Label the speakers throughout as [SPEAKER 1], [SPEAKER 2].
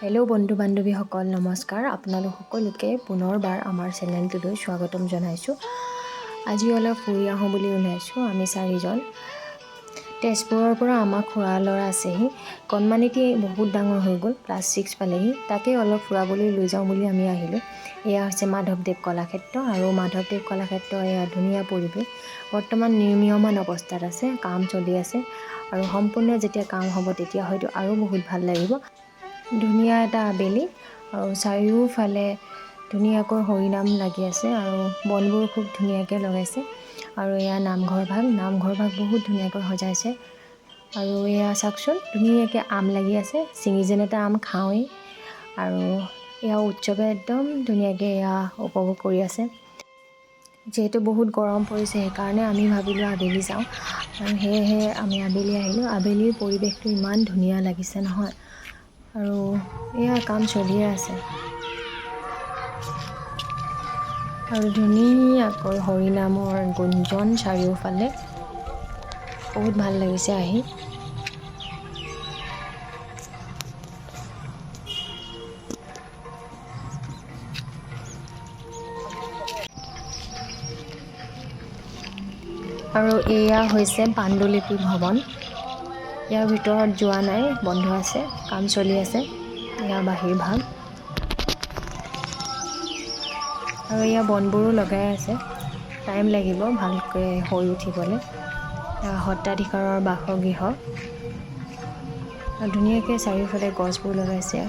[SPEAKER 1] Hello' বন্ধু বান্ধৱীসকল নমস্কাৰ। আপোনালোক সকলোকে পুনৰবাৰ আমাৰ চেনেলটোলৈ স্বাগতম জনাইছোঁ। আজি অলপ ফুৰি আহোঁ বুলি ওলাইছোঁ আমি চাৰিজন। তেজপুৰৰ পৰা আমাৰ খুৰা ল'ৰা আছেহি। কণমানিটি বহুত ডাঙৰ হৈ গ'ল, ক্লাছ 6 পালেহি। তাকে অলপ ফুৰাবলৈ লৈ যাওঁ বুলি আমি আহিলোঁ। এয়া হৈছে মাধৱদেৱ কলাক্ষেত্ৰ আৰু মাধৱদেৱ কলাক্ষেত্ৰ এয়া ধুনীয়া পৰিৱেশ। বৰ্তমান নিৰ্মীয়মান অৱস্থাত আছে, কাম চলি আছে আৰু সম্পূৰ্ণ যেতিয়া কাম হ'ব তেতিয়া হয়তো আৰু বহুত ভাল লাগিব। ধুনীয়া এটা আবেলি আৰু চাৰিওফালে ধুনীয়াকৈ হৰিনাম লাগি আছে আৰু বনবোৰ খুব ধুনীয়াকৈ লগাইছে। আৰু এয়া নামঘৰ ভাগ বহুত ধুনীয়াকৈ সজাইছে। আৰু এয়া চাওকচোন ধুনীয়াকৈ আম লাগি আছে, ছিঙি যেন এটা আম খাওঁৱেই। আৰু এয়া উৎসৱে একদম ধুনীয়াকৈ এয়া উপভোগ কৰি আছে। যিহেতু বহুত গৰম পৰিছে সেইকাৰণে আমি ভাবিলোঁ আবেলি যাওঁ আৰু সেয়েহে আমি আবেলি আহিলোঁ। আবেলিৰ পৰিৱেশটো ইমান ধুনীয়া লাগিছে নহয়। আৰু এয়া কাম চলিয়ে আছে আৰু ধুনীয়াকৈ হৰিনামৰ গুঞ্জন চাৰিওফালে, বহুত ভাল লাগিছে আহি। আৰু এয়া হৈছে পাণ্ডুলিপি ভৱন। ইয়াৰ ভিতৰত যোৱা নাই, বন্ধ আছে, কাম চলি আছে। এয়া বাহিৰ ভাগ আৰু এয়া বনবোৰো লগাই আছে। টাইম লাগিব ভালকৈ হৈ উঠিবলৈ। সত্ৰাধিকাৰৰ বাসগৃহ আৰু ধুনীয়াকৈ চাৰিওফালে গছবোৰ লগাইছে।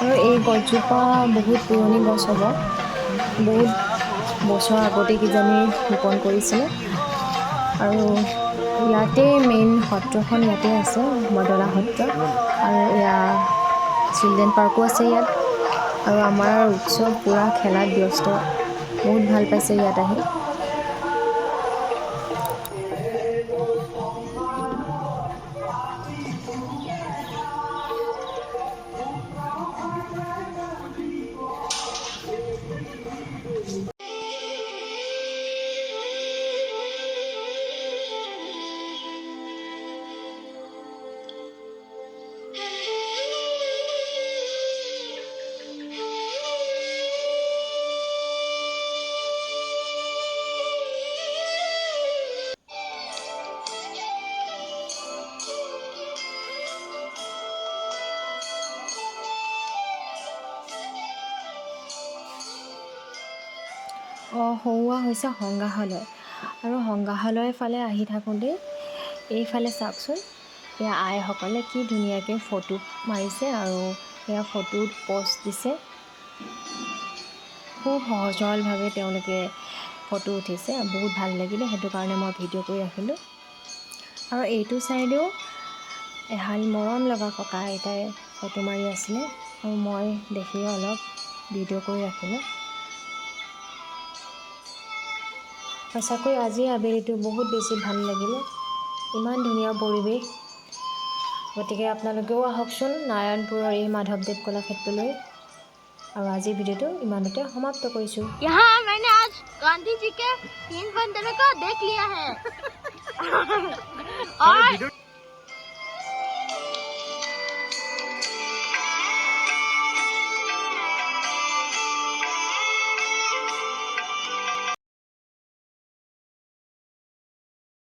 [SPEAKER 1] আৰু এই গছজোপা বহুত পুৰণি গছ হ'ব, বহুত বছৰ আগতে কিজানি ৰোপণ কৰিছিলে। আৰু ইয়াতে মেইন সত্ৰখন ইয়াতে আছে, মদলা সত্ৰ। আৰু এয়া চিলড্ৰেন পাৰ্কো আছে ইয়াত। আৰু আমাৰ উৎসৱ পূৰা খেলাত ব্যস্ত, বহুত ভাল পাইছে ইয়াত আহি। সৌৱা হৈছে সংগ্ৰহালয়। আৰু সংগ্ৰহালয়ৰ ফালে আহি থাকোঁতেই এইফালে চাওকচোন, এয়া আইসকলে কি ধুনীয়াকৈ ফটো মাৰিছে আৰু এয়া ফটোত প'ষ্ট দিছে। খুব সহজ সৰলভাৱে তেওঁলোকে ফটো উঠিছে, বহুত ভাল লাগিলে, সেইটো কাৰণে মই ভিডিঅ' কৰি ৰাখিলোঁ। আৰু এইটো চাইডেও এহাল মৰম লগা ককা আইতাই ফটো মাৰি আছিলে আৰু মই দেখি অলপ ভিডিঅ' কৰি ৰাখিলোঁ। সঁচাকৈ আজি আবেলিটো বহুত বেছি ভাল লাগিলে, ইমান ধুনীয়া পৰিৱেশ। গতিকে আপোনালোকেও আহকচোন নাৰায়ণপুৰৰ এই মাধৱদেৱ কলাক্ষেত্ৰলৈ। আৰু আজিৰ ভিডিঅ'টো ইমানতে সমাপ্ত কৰিছোঁ।
[SPEAKER 2] यहाँ मैंने आज गांधी जी के 3 बंदरों को देख लिया है। और